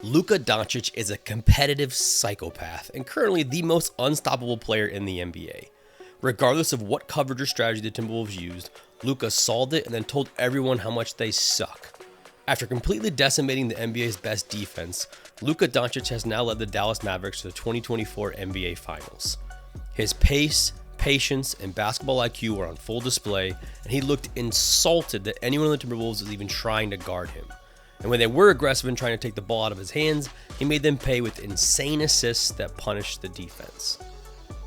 Luka Doncic is a competitive psychopath and currently the most unstoppable player in the NBA. Regardless of what coverage or strategy the Timberwolves used, Luka solved it and then told everyone how much they suck. After completely decimating the NBA's best defense, Luka Doncic has now led the Dallas Mavericks to the 2024 NBA Finals. His pace, patience, and basketball IQ were on full display, and he looked insulted that anyone on the Timberwolves was even trying to guard him. And when they were aggressive in trying to take the ball out of his hands, he made them pay with insane assists that punished the defense.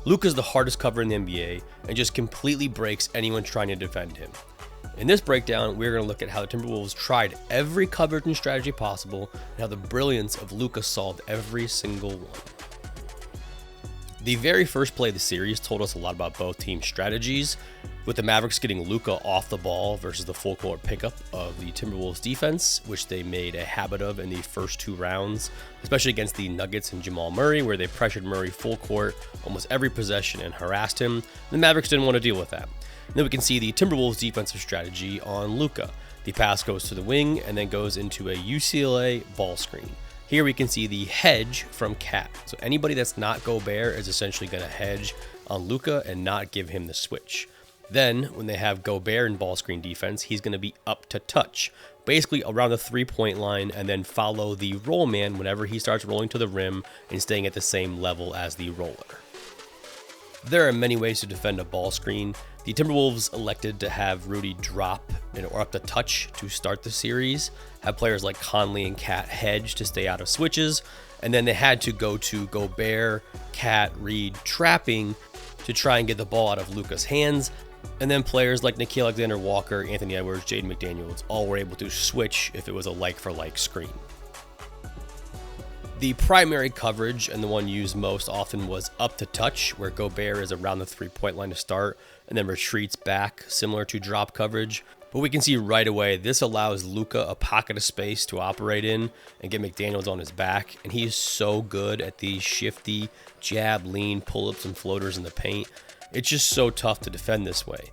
Luka's the hardest cover in the NBA and just completely breaks anyone trying to defend him. In this breakdown, we're going to look at how the Timberwolves tried every coverage and strategy possible and how the brilliance of Luka solved every single one. The very first play of the series told us a lot about both teams' strategies, with the Mavericks getting Luka off the ball versus the full court pickup of the Timberwolves defense, which they made a habit of in the first two rounds, especially against the Nuggets and Jamal Murray, where they pressured Murray full court almost every possession and harassed him. The Mavericks didn't want to deal with that. And then we can see the Timberwolves defensive strategy on Luka. The pass goes to the wing and then goes into a UCLA ball screen. Here we can see the hedge from Cat. So anybody that's not Gobert is essentially going to hedge on Luka and not give him the switch. Then, when they have Gobert in ball screen defense, he's going to be up to touch, basically around the three-point line, and then follow the roll man whenever he starts rolling to the rim and staying at the same level as the roller. There are many ways to defend a ball screen. The Timberwolves elected to have Rudy drop or up to touch to start the series, have players like Conley and Cat hedge to stay out of switches, and then they had to go to Gobert, Cat, Reed trapping to try and get the ball out of Luka's hands. And then players like Nickeil Alexander-Walker, Anthony Edwards, Jaden McDaniels all were able to switch if it was a like-for-like screen. The primary coverage, and the one used most often, was up to touch, where Gobert is around the three-point line to start and then retreats back, similar to drop coverage. But we can see right away this allows Luka a pocket of space to operate in and get McDaniels on his back. And he is so good at these shifty jab, lean, pull-ups, and floaters in the paint. It's just so tough to defend this way.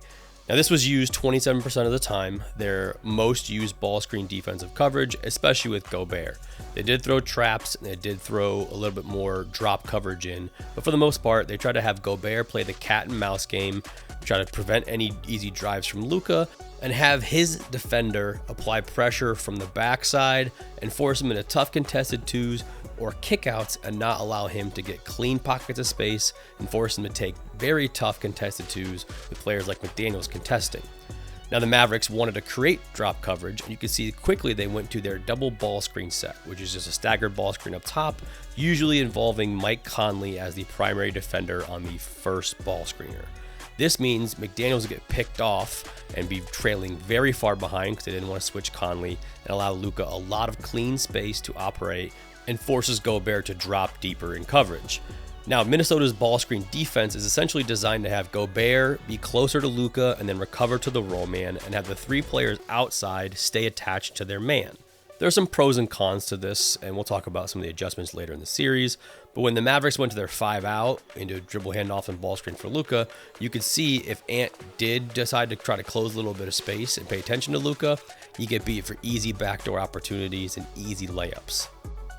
Now, this was used 27% of the time, their most used ball screen defensive coverage, especially with Gobert. They did throw traps, and they did throw a little bit more drop coverage in, but for the most part, they tried to have Gobert play the cat and mouse game, try to prevent any easy drives from Luka, and have his defender apply pressure from the backside and force him into tough contested twos or kickouts and not allow him to get clean pockets of space and force him to take very tough contested twos with players like McDaniels contesting. Now, the Mavericks wanted to create drop coverage, and you can see quickly they went to their double ball screen set, which is just a staggered ball screen up top, usually involving Mike Conley as the primary defender on the first ball screener. This means McDaniels will get picked off and be trailing very far behind because they didn't want to switch Conley and allow Luka a lot of clean space to operate and forces Gobert to drop deeper in coverage. Now, Minnesota's ball screen defense is essentially designed to have Gobert be closer to Luka and then recover to the roll man and have the three players outside stay attached to their man. There are some pros and cons to this, and we'll talk about some of the adjustments later in the series. But when the Mavericks went to their 5-out into dribble handoff and ball screen for Luka, you could see if Ant did decide to try to close a little bit of space and pay attention to Luka, he get beat for easy backdoor opportunities and easy layups.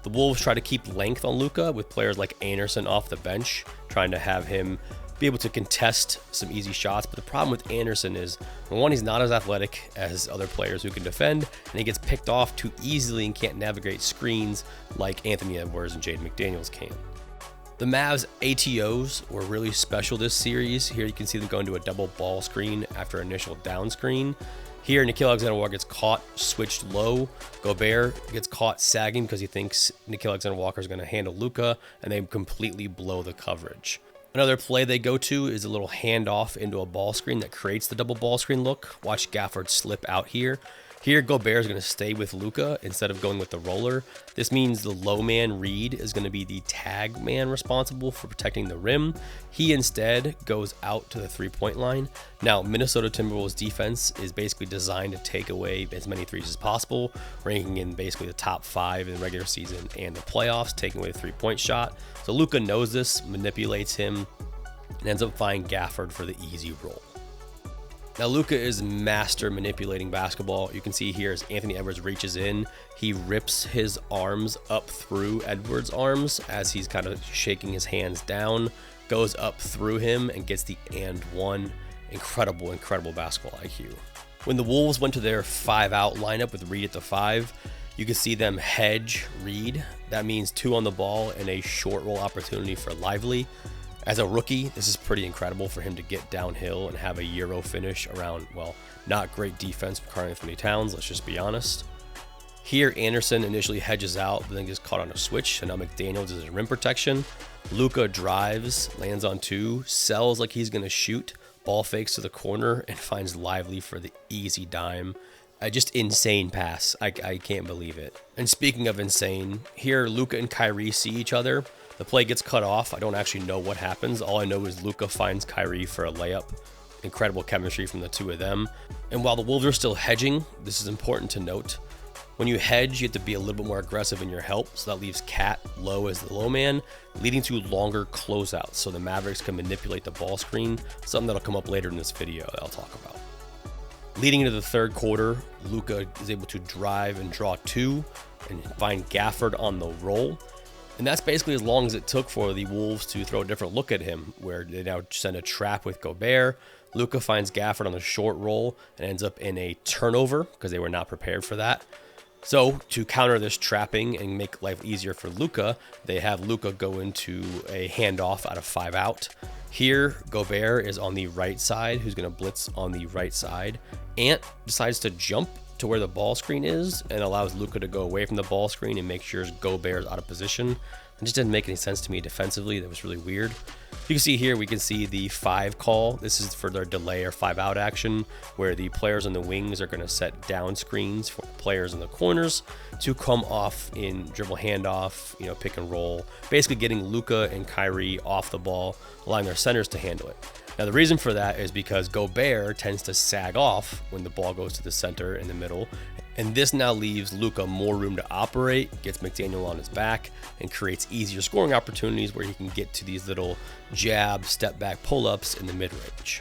The Wolves try to keep length on Luka with players like Anderson off the bench, trying to have him be able to contest some easy shots. But the problem with Anderson is, one, he's not as athletic as other players who can defend, and he gets picked off too easily and can't navigate screens like Anthony Edwards and Jaden McDaniels can. The Mavs ATOs were really special this series. Here you can see them go into a double ball screen after initial down screen. Here, Nickeil Alexander-Walker gets caught switched low. Gobert gets caught sagging because he thinks Nickeil Alexander-Walker is going to handle Luka, and they completely blow the coverage. Another play they go to is a little handoff into a ball screen that creates the double ball screen look. Watch Gafford slip out here. Here, Gobert is going to stay with Luka instead of going with the roller. This means the low man, Reed, is going to be the tag man responsible for protecting the rim. He instead goes out to the three-point line. Now, Minnesota Timberwolves defense is basically designed to take away as many threes as possible, ranking in basically the top 5 in the regular season and the playoffs, taking away the three-point shot. So Luka knows this, manipulates him, and ends up finding Gafford for the easy roll. Now Luka is master manipulating basketball. You can see here as Anthony Edwards reaches in, he rips his arms up through Edwards' arms as he's kind of shaking his hands down, goes up through him and gets the and one. Incredible basketball IQ. When the Wolves went to their 5-out lineup with Reed at the 5, you can see them hedge Reed. That means 2 on the ball and a short roll opportunity for Lively. As a rookie, this is pretty incredible for him to get downhill and have a Euro finish around, well, not great defense from Karl-Anthony Towns, let's just be honest. Here, Anderson initially hedges out, but then gets caught on a switch, and now McDaniels is in rim protection. Luka drives, lands on 2, sells like he's going to shoot, ball fakes to the corner, and finds Lively for the easy dime. Just insane pass. I can't believe it. And speaking of insane, here Luka and Kyrie see each other. The play gets cut off. I don't actually know what happens. All I know is Luka finds Kyrie for a layup. Incredible chemistry from the 2 of them. And while the Wolves are still hedging, this is important to note. When you hedge, you have to be a little bit more aggressive in your help, so that leaves Cat low as the low man, leading to longer closeouts, so the Mavericks can manipulate the ball screen, something that'll come up later in this video that I'll talk about. Leading into the third quarter, Luka is able to drive and draw 2 and find Gafford on the roll. And that's basically as long as it took for the Wolves to throw a different look at him, where they now send a trap with Gobert. Luka finds Gafford on the short roll and ends up in a turnover because they were not prepared for that. So to counter this trapping and make life easier for Luka, they have Luka go into a handoff out of 5 out. Here, Gobert is on the right side, who's going to blitz on the right side. Ant decides to jump to where the ball screen is and allows Luka to go away from the ball screen and make sure Gobert is out of position. It just didn't make any sense to me defensively. That was really weird. You can see here, we can see the 5 call. This is for their delay or 5-out action, where the players on the wings are going to set down screens for players in the corners to come off in dribble handoff, pick and roll, basically getting Luka and Kyrie off the ball, allowing their centers to handle it. Now, the reason for that is because Gobert tends to sag off when the ball goes to the center in the middle, and this now leaves Luka more room to operate, gets McDaniel on his back, and creates easier scoring opportunities where he can get to these little jab, step back pull-ups in the mid-range.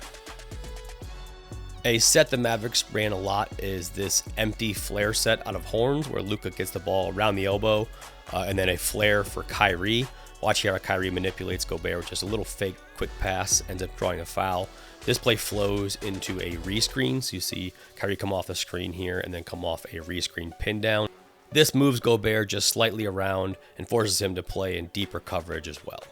A set the Mavericks ran a lot is this empty flare set out of horns, where Luka gets the ball around the elbow, and then a flare for Kyrie. Watch here how Kyrie manipulates Gobert with just a little fake quick pass, ends up drawing a foul. This play flows into a rescreen, so you see Kyrie come off the screen here and then come off a rescreen pin down. This moves Gobert just slightly around and forces him to play in deeper coverage as well.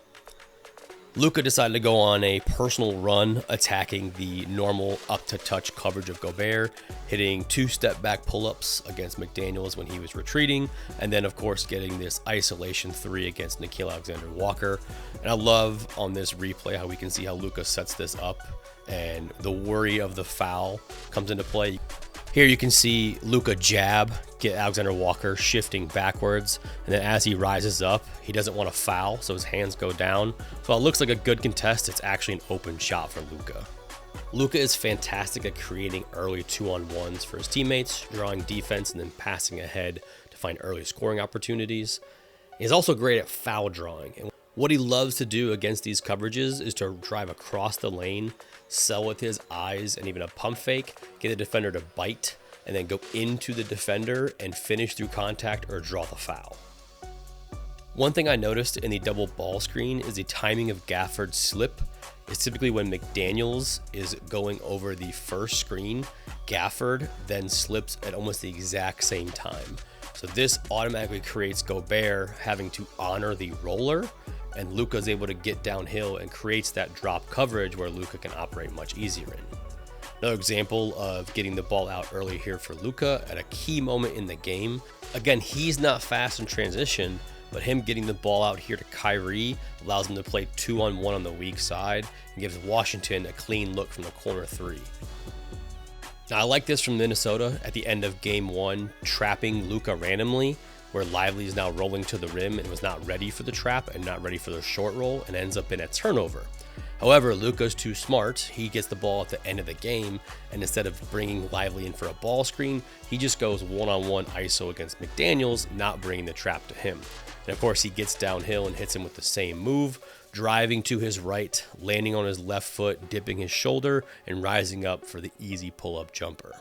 Luka decided to go on a personal run, attacking the normal up-to-touch coverage of Gobert, hitting 2 step-back pull-ups against McDaniels when he was retreating, and then, of course, getting this isolation 3 against Nickeil Alexander-Walker. And I love on this replay how we can see how Luka sets this up, and the worry of the foul comes into play. Here you can see Luka jab, get Alexander Walker shifting backwards, and then as he rises up, he doesn't want to foul, so his hands go down. So it looks like a good contest, it's actually an open shot for Luka. Luka is fantastic at creating early 2-on-1s for his teammates, drawing defense and then passing ahead to find early scoring opportunities. He's also great at foul drawing, and what he loves to do against these coverages is to drive across the lane, sell with his eyes and even a pump fake, get the defender to bite, and then go into the defender and finish through contact or draw the foul. One thing I noticed in the double ball screen is the timing of Gafford's slip. It's typically when McDaniels is going over the first screen, Gafford then slips at almost the exact same time. So this automatically creates Gobert having to honor the roller, and Luka is able to get downhill and creates that drop coverage where Luka can operate much easier in. Another example of getting the ball out early here for Luka at a key moment in the game. Again, he's not fast in transition, but him getting the ball out here to Kyrie allows him to play 2-on-1 on the weak side and gives Washington a clean look from the corner 3. Now, I like this from Minnesota at the end of game 1, trapping Luka randomly, where Lively is now rolling to the rim and was not ready for the trap and not ready for the short roll and ends up in a turnover. However, Luka's too smart. He gets the ball at the end of the game, and instead of bringing Lively in for a ball screen, he just goes one-on-one ISO against McDaniels, not bringing the trap to him. And of course, he gets downhill and hits him with the same move, driving to his right, landing on his left foot, dipping his shoulder, and rising up for the easy pull-up jumper.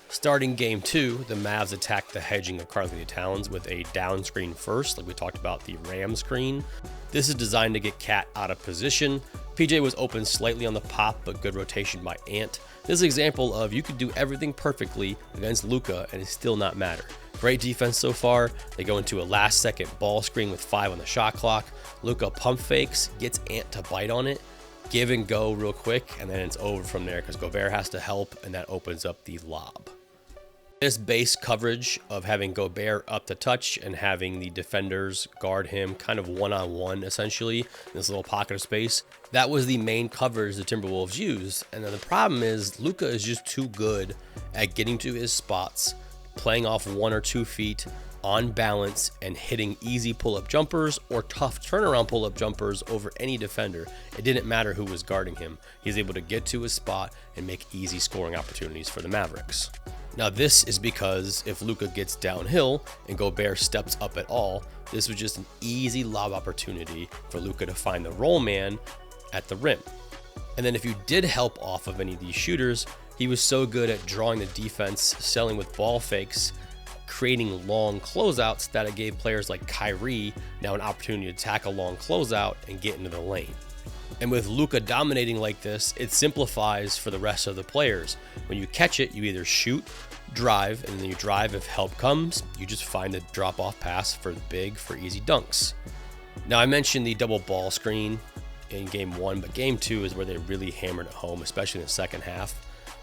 Starting game 2, the Mavs attacked the hedging of Karl-Anthony Towns with a down screen first, like we talked about the Ram screen. This is designed to get Cat out of position. PJ was open slightly on the pop, but good rotation by Ant. This is an example of you could do everything perfectly against Luka and it still not matter. Great defense so far. They go into a last-second ball screen with 5 on the shot clock. Luka pump fakes, gets Ant to bite on it, give and go real quick, and then it's over from there because Gobert has to help, and that opens up the lob. This base coverage of having Gobert up to touch and having the defenders guard him kind of one-on-one essentially in this little pocket of space, that was the main coverage the Timberwolves used. And then the problem is Luka is just too good at getting to his spots, playing off 1 or 2 feet on balance and hitting easy pull-up jumpers or tough turnaround pull-up jumpers over any defender. It didn't matter who was guarding him. He's able to get to his spot and make easy scoring opportunities for the Mavericks. Now this is because if Luka gets downhill and Gobert steps up at all, this was just an easy lob opportunity for Luka to find the roll man at the rim. And then if you did help off of any of these shooters, he was so good at drawing the defense, selling with ball fakes, creating long closeouts that it gave players like Kyrie now an opportunity to attack a long closeout and get into the lane. And with Luka dominating like this, it simplifies for the rest of the players. When you catch it, you either shoot, drive, and then you drive if help comes. You just find the drop-off pass for the big for easy dunks. Now I mentioned the double ball screen in game 1, but game 2 is where they really hammered it home, especially in the second half.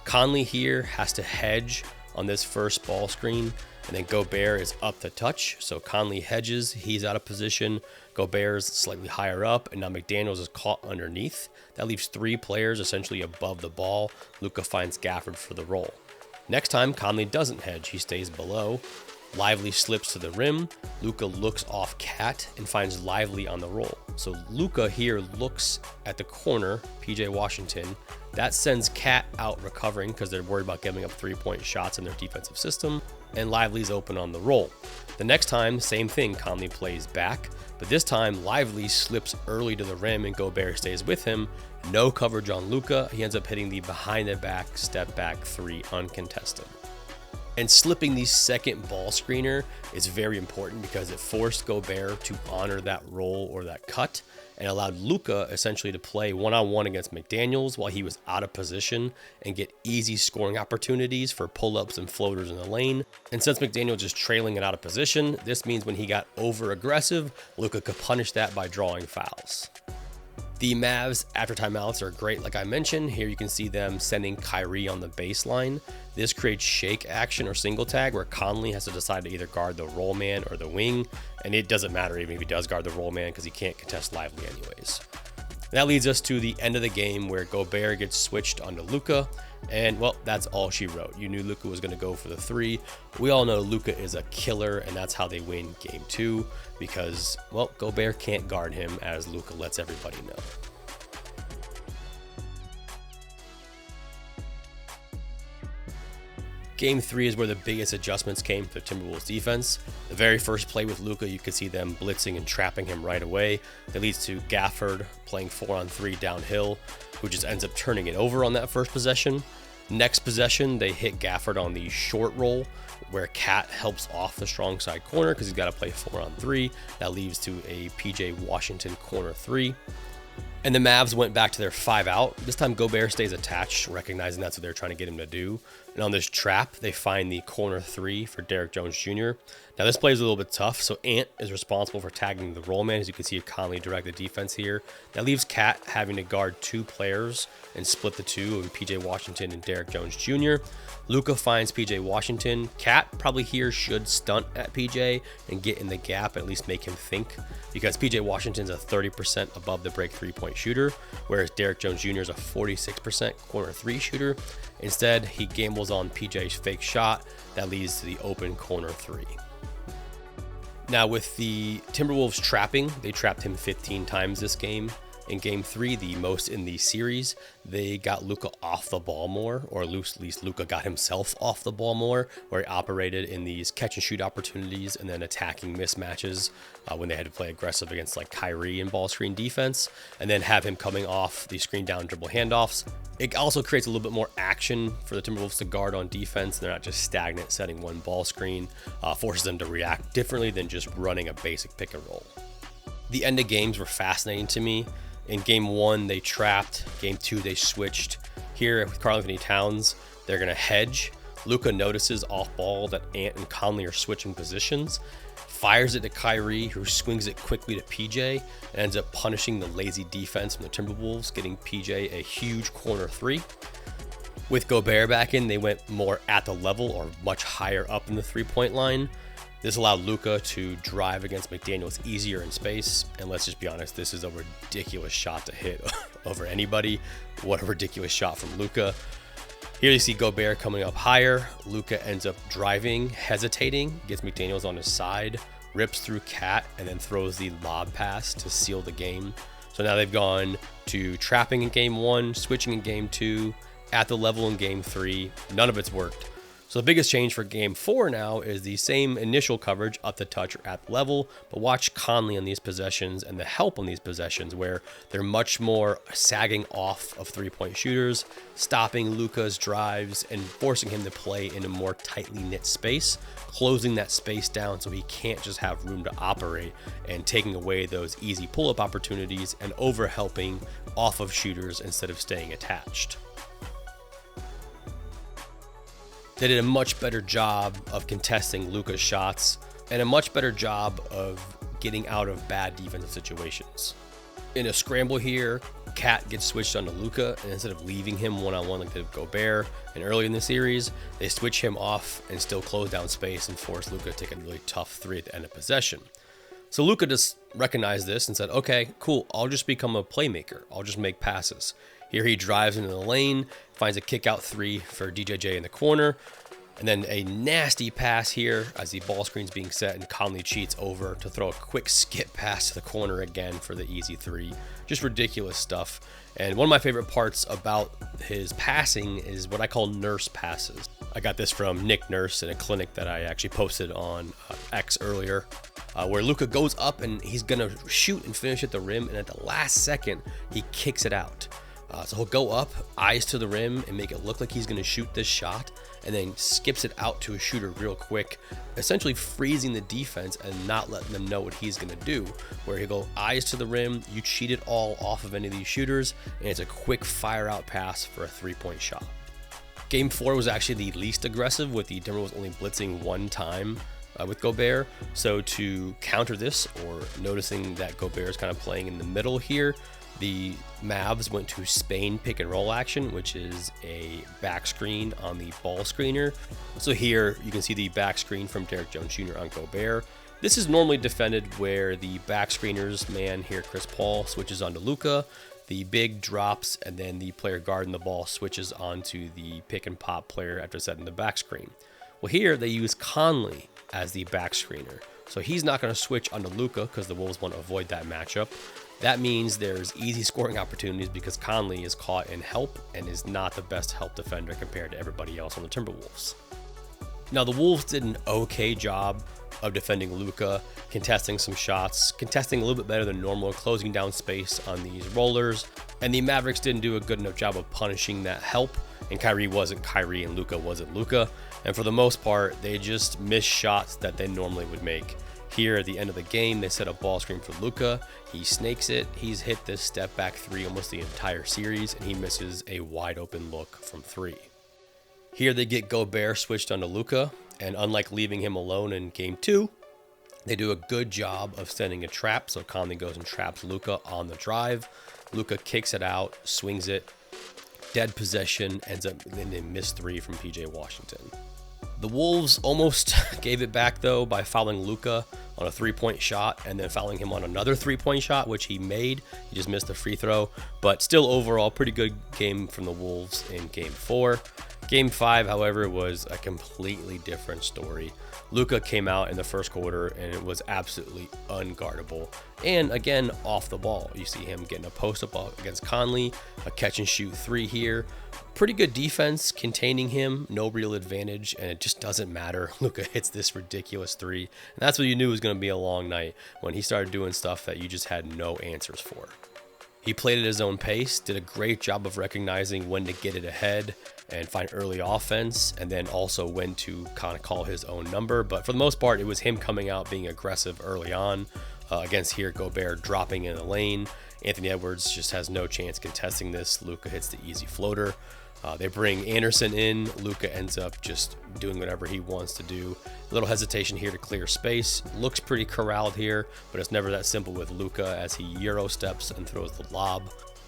Conley here has to hedge on this first ball screen, and then Gobert is up to touch. So Conley hedges, he's out of position. Gobert's slightly higher up, and now McDaniels is caught underneath. That leaves 3 players essentially above the ball. Luka finds Gafford for the roll. Next time, Conley doesn't hedge, he stays below. Lively slips to the rim. Luka looks off Cat and finds Lively on the roll. So Luka here looks at the corner, PJ Washington. That sends Cat out recovering because they're worried about giving up 3-point shots in their defensive system, and Lively's open on the roll. The next time, same thing, Conley plays back, but this time Lively slips early to the rim and Gobert stays with him. No coverage on Luka. He ends up hitting the behind the back, step back 3 uncontested. And slipping the second ball screener is very important because it forced Gobert to honor that roll or that cut and allowed Luka essentially to play one-on-one against McDaniels while he was out of position and get easy scoring opportunities for pull-ups and floaters in the lane. And since McDaniels is trailing and out of position, this means when he got over-aggressive, Luka could punish that by drawing fouls. The Mavs after timeouts are great, like I mentioned. Here you can see them sending Kyrie on the baseline. This creates shake action or single tag where Conley has to decide to either guard the roll man or the wing, and it doesn't matter even if he does guard the roll man because he can't contest Lively anyways. That leads us to the end of the game where Gobert gets switched onto Luka, and well, that's all she wrote. You knew Luka was going to go for the 3. We all know Luka is a killer, and that's how they win game 2 because, well, Gobert can't guard him as Luka lets everybody know. Game 3 is where the biggest adjustments came for the Timberwolves defense. The very first play with Luka, you could see them blitzing and trapping him right away. That leads to Gafford playing 4-on-3 downhill, who just ends up turning it over on that first possession. Next possession, they hit Gafford on the short roll, where Cat helps off the strong side corner because he's got to play 4-on-3. That leads to a PJ Washington corner 3. And the Mavs went back to their 5-out. This time Gobert stays attached, recognizing that's what they're trying to get him to do. And on this trap, they find the corner 3 for Derrick Jones Jr. Now this play is a little bit tough, so Ant is responsible for tagging the roll man. As you can see, Conley direct the defense here. That leaves Cat having to guard 2 players and split the 2 of PJ Washington and Derrick Jones Jr. Luka finds PJ Washington. Cat probably here should stunt at PJ and get in the gap, at least make him think, because PJ Washington's a 30% above the break 3-point shooter, whereas Derrick Jones Jr. is a 46% corner 3 shooter. Instead, he gambles on PJ's fake shot that leads to the open corner 3. Now with the Timberwolves trapping, they trapped him 15 times this game. In game 3, the most in the series, they got Luka off the ball more, or at least Luka got himself off the ball more, where he operated in these catch and shoot opportunities and then attacking mismatches when they had to play aggressive against like Kyrie and ball screen defense, and then have him coming off the screen down dribble handoffs. It also creates a little bit more action for the Timberwolves to guard on defense. They're not just stagnant setting one ball screen, forces them to react differently than just running a basic pick and roll. The end of games were fascinating to me. In game 1, they trapped. Game 2, they switched. Here with Karl-Anthony Towns, they're going to hedge. Luka notices off ball that Ant and Conley are switching positions, fires it to Kyrie, who swings it quickly to PJ, and ends up punishing the lazy defense from the Timberwolves, getting PJ a huge corner 3. With Gobert back in, they went more at the level or much higher up in the 3-point line. This allowed Luka to drive against McDaniels easier in space, and let's just be honest, this is a ridiculous shot to hit over anybody. What a ridiculous shot from Luka. Here you see Gobert coming up higher. Luka ends up driving, hesitating, gets McDaniels on his side, rips through Cat, and then throws the lob pass to seal the game. So now they've gone to trapping in game 1, switching in game 2, at the level in game 3. None of it's worked. So the biggest change for game 4 now is the same initial coverage up the touch or at the level, but watch Conley on these possessions and the help on these possessions where they're much more sagging off of 3-point shooters, stopping Luka's drives and forcing him to play in a more tightly knit space, closing that space down so he can't just have room to operate, and taking away those easy pull-up opportunities and over-helping off of shooters instead of staying attached. They did a much better job of contesting Luka's shots and a much better job of getting out of bad defensive situations. In a scramble here, Cat gets switched onto Luka, and instead of leaving him one-on-one like they did Gobert and early in the series, they switch him off and still close down space and force Luka to take a really tough 3 at the end of possession. So Luka just recognized this and said, okay, cool, I'll just become a playmaker. I'll just make passes. Here he drives into the lane, finds a kick-out 3 for DJJ in the corner, and then a nasty pass here as the ball screen's being set and Conley cheats over to throw a quick skip pass to the corner again for the easy 3. Just ridiculous stuff. And one of my favorite parts about his passing is what I call nurse passes. I got this from Nick Nurse in a clinic that I actually posted on X earlier, where Luka goes up and he's going to shoot and finish at the rim, and at the last second, he kicks it out. So he'll go up, eyes to the rim, and make it look like he's going to shoot this shot, and then skips it out to a shooter real quick, essentially freezing the defense and not letting them know what he's going to do, where he'll go eyes to the rim, you cheat it all off of any of these shooters, and it's a quick fire-out pass for a 3-point shot. Game 4 was actually the least aggressive, with the Timberwolves only blitzing 1 time with Gobert. So to counter this, or noticing that Gobert is kind of playing in the middle here, the Mavs went to Spain pick and roll action, which is a back screen on the ball screener. So here you can see the back screen from Derek Jones Jr. on Gobert. This is normally defended where the back screener's man here, Chris Paul, switches onto Luka. The big drops, and then the player guarding the ball switches onto the pick and pop player after setting the back screen. Well, here they use Conley as the back screener. So he's not going to switch onto Luka because the Wolves want to avoid that matchup. That means there's easy scoring opportunities because Conley is caught in help and is not the best help defender compared to everybody else on the Timberwolves. Now, the Wolves did an okay job of defending Luka, contesting some shots, contesting a little bit better than normal, closing down space on these rollers, and the Mavericks didn't do a good enough job of punishing that help, and Kyrie wasn't Kyrie and Luka wasn't Luka, and for the most part, they just missed shots that they normally would make. Here at the end of the game, they set a ball screen for Luka. He snakes it. He's hit this step back 3 almost the entire series, and he misses a wide open look from 3. Here they get Gobert switched onto Luka, and unlike leaving him alone in game 2, they do a good job of setting a trap. So Conley goes and traps Luka on the drive. Luka kicks it out, swings it, dead possession, ends up in a missed 3 from PJ Washington. The Wolves almost gave it back, though, by fouling Luka on a 3-point shot and then fouling him on another 3-point shot, which he made. He just missed the free throw, but still overall pretty good game from the Wolves in game 4. Game 5, however, was a completely different story. Luka came out in the first quarter and it was absolutely unguardable. And again, off the ball. You see him getting a post-up against Conley, a catch and shoot 3 here. Pretty good defense containing him, no real advantage, and it just doesn't matter. Luka hits this ridiculous 3. And that's what you knew was going to be a long night, when he started doing stuff that you just had no answers for. He played at his own pace, did a great job of recognizing when to get it ahead and find early offense, and then also when to kind of call his own number. But for the most part, it was him coming out being aggressive early on. Against here, Gobert dropping in the lane. Anthony Edwards just has no chance contesting this. Luka hits the easy floater. They bring Anderson in. Luka ends up just doing whatever he wants to do. A little hesitation here to clear space. Looks pretty corralled here, but it's never that simple with Luka as he Euro steps and throws the lob.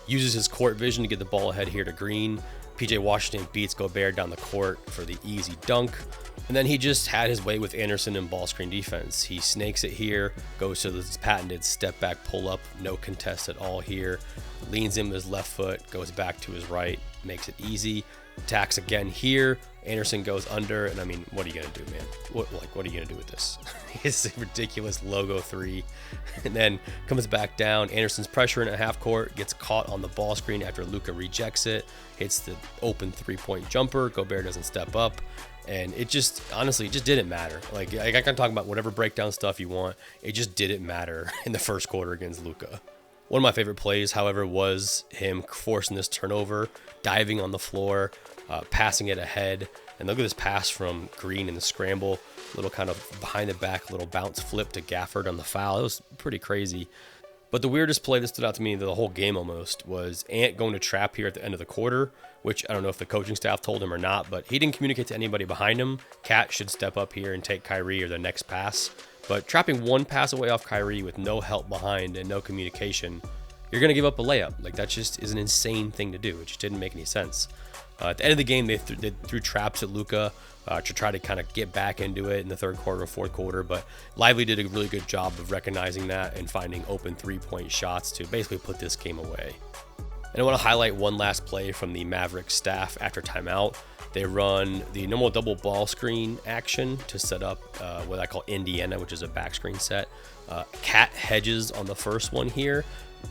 Uses his court vision to get the ball ahead here to Green. PJ Washington beats Gobert down the court for the easy dunk. And then he just had his way with Anderson in ball screen defense. He snakes it here, goes to this patented step back pull up, no contest at all here. Leans in with his left foot, goes back to his right, makes it easy. Attacks again here. Anderson goes under, and I mean, what are you gonna do, man? What are you gonna do with this? It's a ridiculous logo 3, and then comes back down. Anderson's pressuring at half court, gets caught on the ball screen after Luka rejects it, hits the open 3-point jumper. Gobert doesn't step up, and it just honestly, it just didn't matter. Like I can talk about whatever breakdown stuff you want, it just didn't matter in the first quarter against Luka. One of my favorite plays, however, was him forcing this turnover, diving on the floor, passing it ahead. And look at this pass from Green in the scramble. Little kind of behind the back, little bounce flip to Gafford on the foul. It was pretty crazy. But the weirdest play that stood out to me the whole game almost was Ant going to trap here at the end of the quarter, which I don't know if the coaching staff told him or not, but he didn't communicate to anybody behind him. Cat should step up here and take Kyrie or the next pass. But trapping one pass away off Kyrie with no help behind and no communication, you're going to give up a layup. Like, that just is an insane thing to do. It just didn't make any sense. At the end of the game, they threw traps at Luka to try to kind of get back into it in the third quarter or fourth quarter. But Lively did a really good job of recognizing that and finding open 3-point shots to basically put this game away. And I want to highlight one last play from the Mavericks staff after timeout. They run the normal double ball screen action to set up what I call Indiana, which is a back screen set. Cat hedges on the first one here.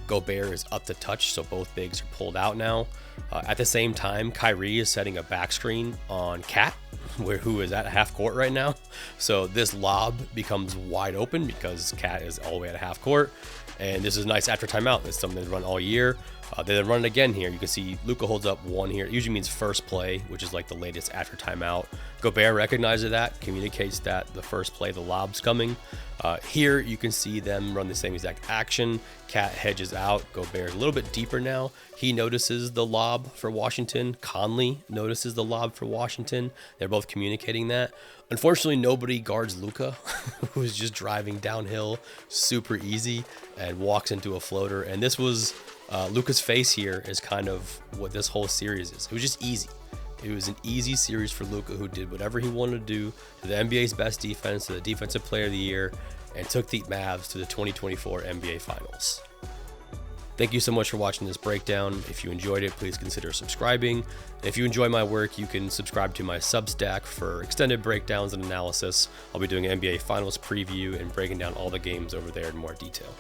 Gobert is up to touch, so both bigs are pulled out now. At the same time, Kyrie is setting a back screen on Cat, who is at half court right now. So this lob becomes wide open because Cat is all the way at half court. And this is nice after timeout. It's something they run all year. They then run it again here. You can see Luka holds up one here. It usually means first play, which is like the latest after timeout. Gobert recognizes that, communicates that the first play, the lob's coming. Here you can see them run the same exact action. Cat hedges out. Gobert's a little bit deeper now. He notices the lob for Washington. Conley notices the lob for Washington. They're both communicating that. Unfortunately, nobody guards Luka, who's just driving downhill super easy and walks into a floater. And this was Luka's face here is kind of what this whole series is. It was just easy. It was an easy series for Luka, who did whatever he wanted to do to the NBA's best defense, to the Defensive Player of the Year, and took the Mavs to the 2024 NBA Finals. Thank you so much for watching this breakdown. If you enjoyed it, please consider subscribing. And if you enjoy my work, you can subscribe to my Substack for extended breakdowns and analysis. I'll be doing an NBA Finals preview and breaking down all the games over there in more detail.